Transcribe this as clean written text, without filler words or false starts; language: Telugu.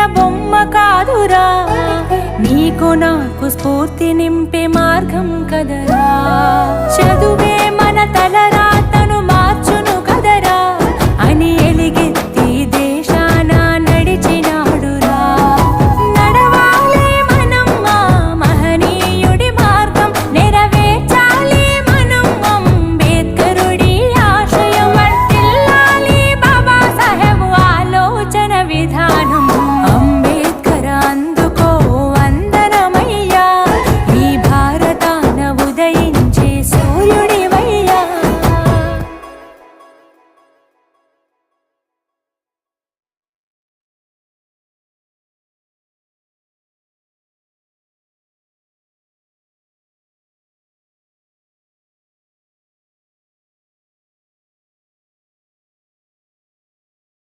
బొమ్మ కాదురా, నీకు నాకు స్ఫూర్తి నింపే మార్గం కదరా. చదువే మన తలరా